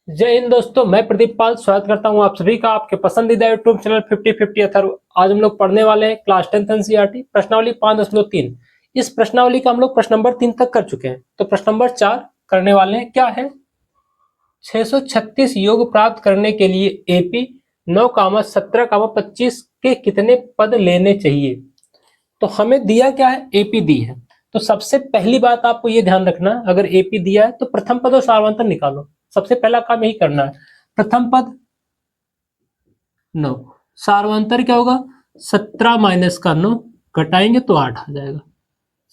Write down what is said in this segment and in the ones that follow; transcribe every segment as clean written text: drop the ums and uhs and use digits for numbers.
जय हिंद दोस्तों, मैं प्रदीप पाल स्वागत करता हूं आप सभी का आपके पसंदीदा यूट्यूब चैनल 50-50 अथर्व। आज हम लोग पढ़ने वाले हैं क्लास 10 एनसीईआरटी प्रश्नावली 5.3। इस प्रश्नावली का हम लोग प्रश्न नंबर 3 तक कर चुके हैं, तो प्रश्न नंबर 4 करने वाले हैं। क्या है? 636 योग प्राप्त करने के लिए एपी 9, 17, 25 के कितने पद लेने चाहिए? तो हमें दिया क्या है? एपी दी है। तो सबसे पहली बात आपको ये ध्यान रखना, अगर एपी दिया है तो प्रथम पद और सार्वंतर निकालो। सबसे पहला काम यही करना है। प्रथम पद 9, सार्वंतर क्या होगा? 17 माइनस का 9 घटाएंगे तो 8 आ जाएगा।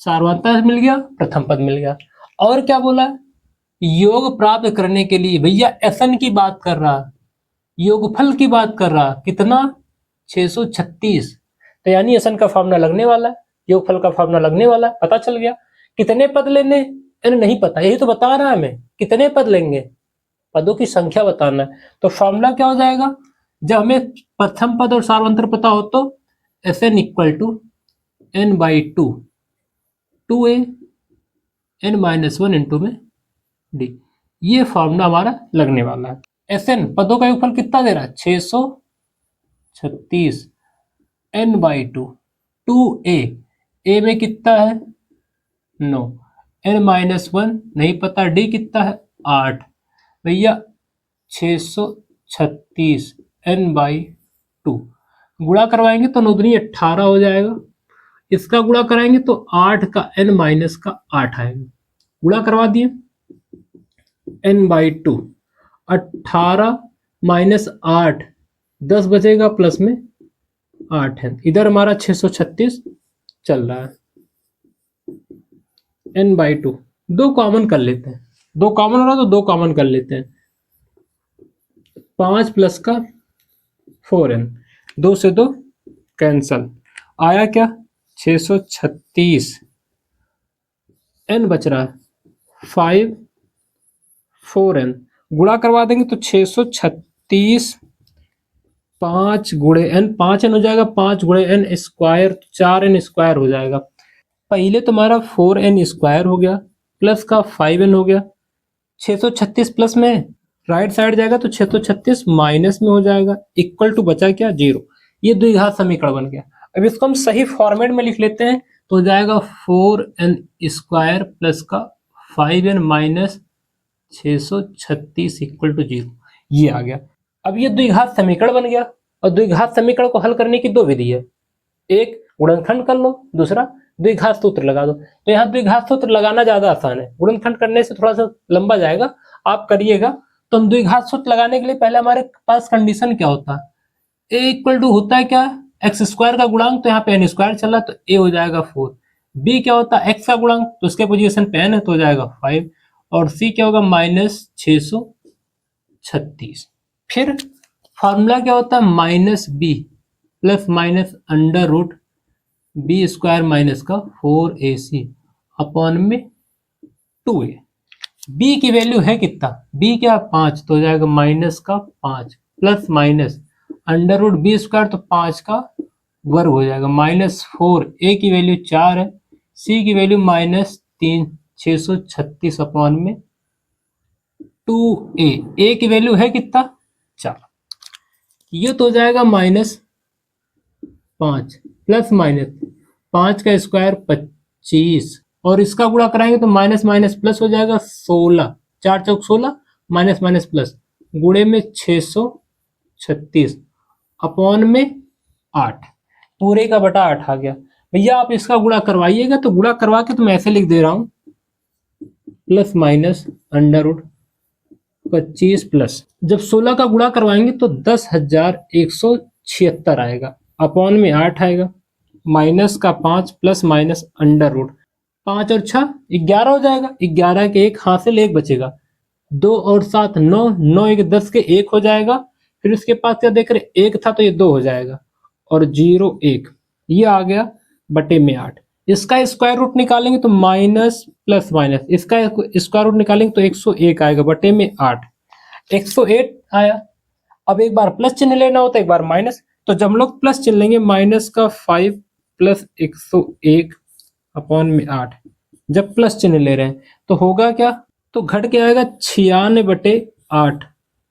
सार्वंतर मिल गया, प्रथम पद मिल गया। और क्या बोला? योग प्राप्त करने के लिए भैया एसन की बात कर रहा, योगफल की बात कर रहा। कितना? 636। तो यानी एसन का फॉर्मूला लगने वाला है, योगफल का फॉर्मूला लगने वाला है। पता चल गया। कितने पद लेने? नहीं पता, यही तो बता रहा है हमें। कितने पद लेंगे? पदों की संख्या बताना है। तो फॉर्मूला क्या हो जाएगा? जब हमें प्रथम पद और सार्वंतर पता हो तो Sn equal to n/2 2a n-1 into में d। ये फॉर्मूला हमारा लगने वाला है। Sn पदों का योगफल कितना दे रहा है? 636 n/2 2a, a में कितना है? 9, n-1 नहीं पता, d कितना है? 8। भैया 636 n/2 गुणा करवाएंगे तो 9 दूनी 18 हो जाएगा। इसका गुणा कराएंगे तो 8 का n माइनस का 8 आएगा। गुणा करवा दिए, n/2 18 माइनस 8 10 बचेगा, प्लस में 8 है। इधर हमारा 636 चल रहा है। n/2 दो कॉमन कर लेते हैं, दो कॉमन हो रहा तो दो कॉमन कर लेते हैं। 5 प्लस का 4n, 2 से 2 कैंसल, आया क्या? 636। n बच रहा है 5 4n, गुणा करवा देंगे तो 636 5 गुणे n, 5n हो जाएगा, 5 गुणे n स्क्वायर 4n स्क्वायर हो जाएगा। पहले तुम्हारा 4n स्क्वायर हो गया, प्लस का 5n हो गया। 636 प्लस में राइट साइड जाएगा तो 636 माइनस में हो जाएगा, इक्वल टू बचा क्या? 0। ये द्विघात समीकरण बन गया। अब इसको हम सही फॉर्मेट में लिख लेते हैं तो हो जाएगा 4n स्क्वायर प्लस का 5n माइनस 636 इक्वल टू 0। ये आ गया। अब ये द्विघात समीकरण बन गया, और द्विघात समीकरण को हल करने की दो विधि है। एक गुणनखंड कर लो, दूसरा द्विघात सूत्र लगा दो। तो यहाँ द्विघात सूत्र लगाना ज्यादा आसान है, गुणनखंड करने से थोड़ा सा लंबा जाएगा, आप करिएगा। तो हम द्विघात सूत्र लगाने के लिए पहले हमारे पास कंडीशन क्या होता है? ए इक्वल टू होता है क्या? एक्स स्क्वायर का गुणांक, तो यहाँ पे एन स्क्वायर चल रहा है तो ए हो जाएगा 4। बी क्या होता है? एक्स का गुणांक, तो उसके पोजीशन पे एन है तो हो जाएगा 5। और सी क्या होगा? माइनस 636। फिर फॉर्मूला क्या होता है? Minus B plus minus under root B square minus का 4ac अपॉन में 2a। बी की वैल्यू है कितना? बी क्या? 5, तो हो जाएगा माइनस का 5 plus minus under root B square, तो 5 का वर्ग हो जाएगा, माइनस 4। ए की वैल्यू 4 है, सी की वैल्यू माइनस 3, 636 अपॉन में 2a। ए की वैल्यू है कितना? 4। ये तो हो जाएगा माइनस 5 प्लस माइनस 5 का स्क्वायर 25, और इसका गुणा कराएंगे तो माइनस माइनस प्लस हो जाएगा 16, 4 चौक 16, माइनस माइनस प्लस, गुणे में 636 अपॉन में 8, पूरे का बटा 8 आ गया। भैया आप इसका गुणा करवाइएगा, तो गुणा करवा के तो मैं ऐसे लिख दे रहा हूं, plus minus under root 25 plus, जब 16 का गुणा करवाएंगे तो 10,176 आएगा, अपॉन में 8 आएगा, माइनस का 5 प्लस माइनस अंडर रूट 5 और 6 11 हो जाएगा, 11 के एक हासिल, एक बचेगा, 2 और 7 9, 9 एक 10 के एक हो जाएगा। फिर उसके पास क्या देख रहे? एक था तो ये 2 हो जाएगा, और 0 1, ये आ गया बटे में 8। इसका स्क्वायर रूट निकालेंगे तो माइनस प्लस माइनस, इसका स्क्वायर रूट निकालेंगे तो 101 आएगा बटे में 8, 108 आया। अब एक बार प्लस चिन्ह लेना होता है, एक बार माइनस, तो जब हम लोग प्लस चिन्ह लेंगे, माइनस का 5 प्लस 101 अपॉन में 8, जब प्लस चिन्ह ले रहे हैं तो होगा क्या? तो घट के आएगा 96 बटे 8,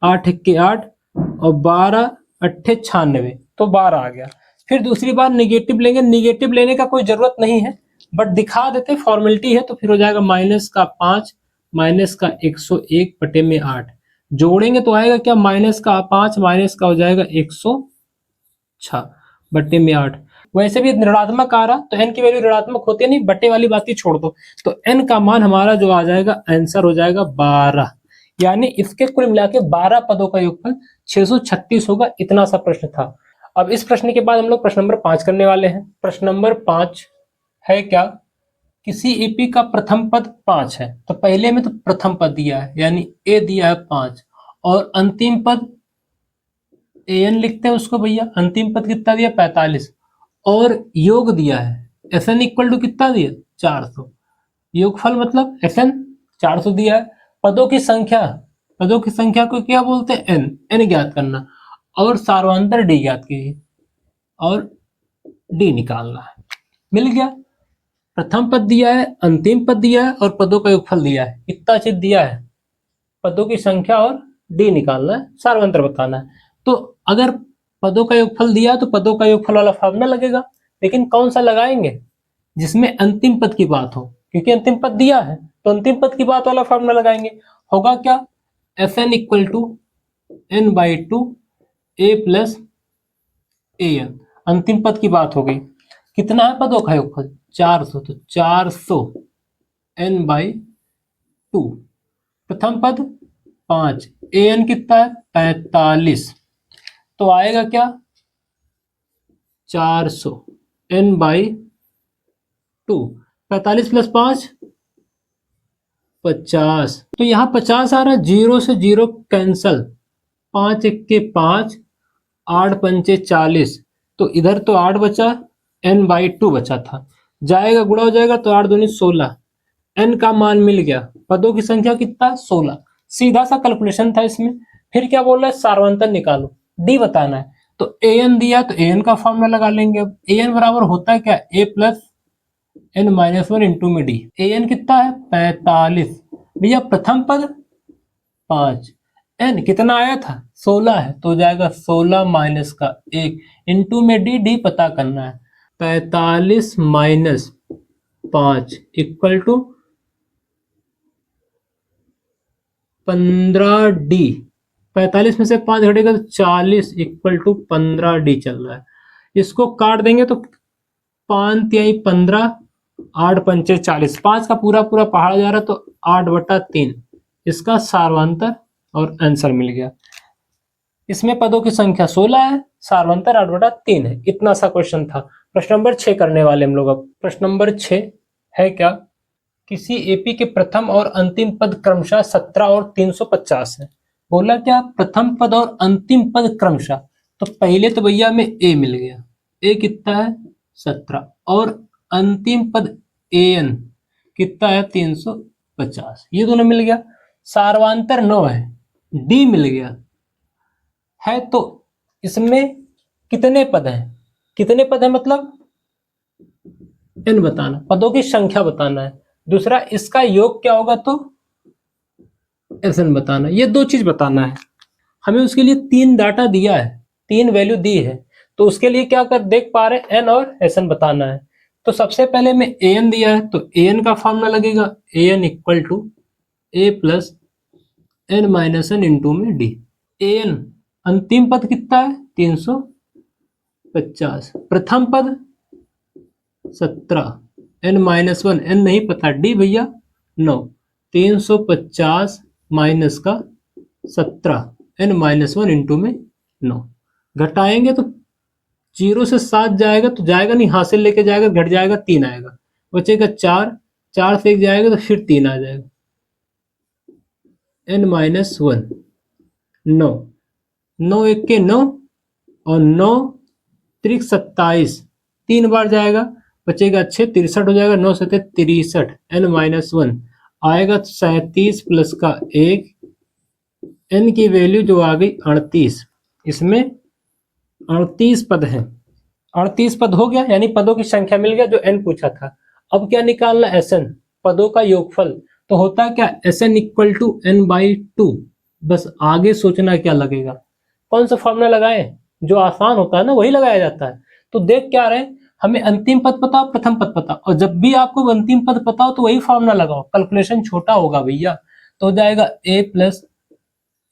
8 इक्के 8 और 12 अट्ठे 96, तो 12 आ गया। फिर दूसरी बार निगेटिव लेंगे, निगेटिव लेने का कोई जरूरत नहीं है बट दिखा देते, फॉर्मेलिटी है। तो फिर हो जाएगा माइनस का 5 माइनस का 101 बटे में 8, जोड़ेंगे तो आएगा क्या, माइनस का 5 माइनस का हो जाएगा 106 बटे में 8। वैसे भी ऋणात्मक आ रहा तो n की वैल्यू ऋणात्मक होती नहीं, बटे वाली बात ही छोड़ दो। तो n का मान हमारा जो आ जाएगा, आंसर हो जाएगा 12, यानी इसके कुल मिला के 12 पदों का योगफल 636 होगा। इतना सा प्रश्न था। अब इस प्रश्न के बाद हम लोग प्रश्न नंबर 5 करने वाले हैं। प्रश्न नंबर 5 है क्या, किसी एपी का प्रथम पद 5 है, तो पहले में तो प्रथम पद दिया है यानी ए दिया है 5, और अंतिम पद एन लिखते हैं उसको भैया, अंतिम पद कितना दिया 45, और योग दिया है एस एन इक्वल टू कितना दिया 400, योगफल मतलब एस एन 400 दिया है। पदों की संख्या को क्या बोलते हैं, एन ज्ञात करना, और सार्वंतर डी ज्ञात कीजिए और डी निकालना है। मिल गया, प्रथम पद दिया है, अंतिम पद दिया है और पदों का योगफल दिया है। इतना चीज दिया है, पदों की संख्या और डी निकालना है, सार्वंतर बताना है। तो अगर पदों का योगफल दिया तो पदों का योगफल वाला फॉर्मूला लगेगा, लेकिन कौन सा लगाएंगे, जिसमें अंतिम पद की बात हो, क्योंकि अंतिम पद दिया है तो अंतिम पद की बात वाला फॉर्मूला लगाएंगे। होगा क्या, S N equal to N by two A plus A N, अंतिम पद की बात हो गई। कितना है पदों का योगफल 400, तो 400 एन बाई टू, प्रथम पद 5, ए एन कितना है 45, तो आएगा क्या 400 एन बाई टू, 45 प्लस 5 50, तो यहाँ 50 आ रहा है, 0 से 0 कैंसल, 5 इक्के 5 8 पंचे 40, तो इधर तो 8 बचा, n बाई 2 बचा था, जाएगा गुणा हो जाएगा तो 8 दूनी 16, n का मान मिल गया, पदों की संख्या कितना 16। सीधा सा कैलकुलेशन था इसमें। फिर क्या बोल रहा है, सार्वंतर निकालो, डी बताना है। तो an दिया तो an का फॉर्मूला लगा लेंगे। अब an बराबर होता है क्या, a plus n minus 1 into में डी। an कितना है 45, भैया प्रथम पद 5, n कितना आया था 16 है, तो हो जाएगा 16 माइनस का 1 इंटू में डी पता करना है, 45 माइनस 5 इक्वल टू 15 डी, 45 में से 5 घटेगा तो 40 इक्वल टू 15 डी चल रहा है। इसको काट देंगे तो 5 तिहाई 15, 8 पंचे 40, 5 का पूरा पूरा पहाड़ जा रहा है तो 8/3, इसका सार्वंतर और आंसर मिल गया। इसमें पदों की संख्या 16 है, सार्वंतर 8/3 है। इतना सा क्वेश्चन था। प्रश्न नंबर 6 करने वाले हम लोग। अब प्रश्न नंबर 6 है क्या, किसी एपी के प्रथम और अंतिम पद क्रमशः 17 और 350 है। बोला क्या, प्रथम पद और अंतिम पद क्रमशः, तो पहले तो भैया हमें ए मिल गया, ए कितना है 17, और अंतिम पद ए एन कितना है 350, ये दोनों मिल गया। सार्वंतर 9 है, डी मिल गया है, तो इसमें कितने पद हैं, कितने पद है मतलब n बताना, पदों की संख्या बताना है। दूसरा इसका योग क्या होगा तो एन बताना, ये दो चीज बताना है। हमें उसके लिए 3 डाटा दिया है, 3 वैल्यू दी है, तो उसके लिए क्या कर देख पा रहे एन और एन बताना है। तो सबसे पहले में एन दिया है, तो एन का फॉर्मूला लगेगा, N equal to A plus N minus N into में डी। एन अंतिम पद कितना है 350, प्रथम पद 17, n माइनस 1, n नहीं पता, डी भैया 9, 350 माइनस का 17, n माइनस 1 इंटू में 9, घटाएंगे तो 0 से 7 जाएगा तो जाएगा नहीं, हासिल लेके जाएगा घट जाएगा 3 आएगा, बचेगा 4, 4 से 1 जाएगा तो फिर 3 आ जाएगा, n माइनस 1 9, 9 1 के 9 और 9 त्रिक 27, 3 बार जाएगा, बचेगा 6, 63 हो जाएगा, 9 7 63, n माइनस 1 आएगा 37 प्लस का 1, n की वैल्यू जो आ गई 38। इसमें 38 पद हैं, 38 पद हो गया, यानी पदों की संख्या मिल गया जो n पूछा था। अब क्या निकालना, एस एन, पदों का योगफल, तो होता है क्या S N equal to N by 2, बस आगे सोचना क्या लगेगा, कौन सा फॉर्मूला लगाएं, जो आसान होता है ना वही लगाया जाता है। तो देख क्या रहे हैं, हमें अंतिम पद पता हो, प्रथम पद पता, और जब भी आपको अंतिम पद पता हो तो वही फॉर्मूला लगाओ, कैलकुलेशन छोटा होगा भैया। तो हो जाएगा a plus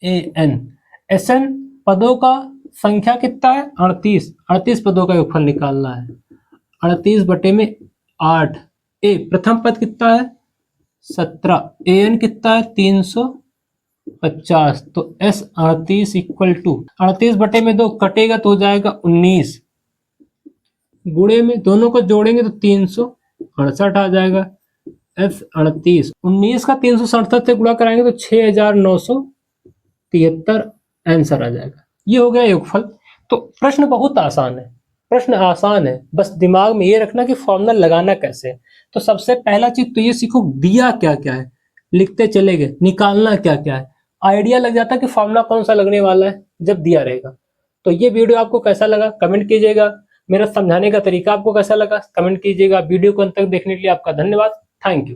A N. S N पदों का संख्या कितना है, 38, 38 पदों का योगफल निकालना है, 38 बटे में 8। ए प्रथम पद कितना है 17, ए एन कितना है 350, तो एस 38 इक्वल टू 38 बटे में 2 कटेगा तो हो जाएगा 19, गुणे में दोनों को जोड़ेंगे तो 368 आ जाएगा। एस 38 19 का 367 से गुणा कराएंगे तो 6973 आंसर आ जाएगा। ये हो गया योगफल। तो प्रश्न बहुत आसान है, प्रश्न आसान है, बस दिमाग में ये रखना कि फॉर्मूला लगाना कैसे है। तो सबसे पहला चीज तो ये सीखो दिया क्या क्या है, लिखते चले गए, निकालना क्या क्या है, आइडिया लग जाता है कि फॉर्मूला कौन सा लगने वाला है जब दिया रहेगा। तो ये वीडियो आपको कैसा लगा कमेंट कीजिएगा, मेरा समझाने का तरीका आपको कैसा लगा कमेंट कीजिएगा। वीडियो को अंत तक देखने के लिए आपका धन्यवाद, थैंक यू।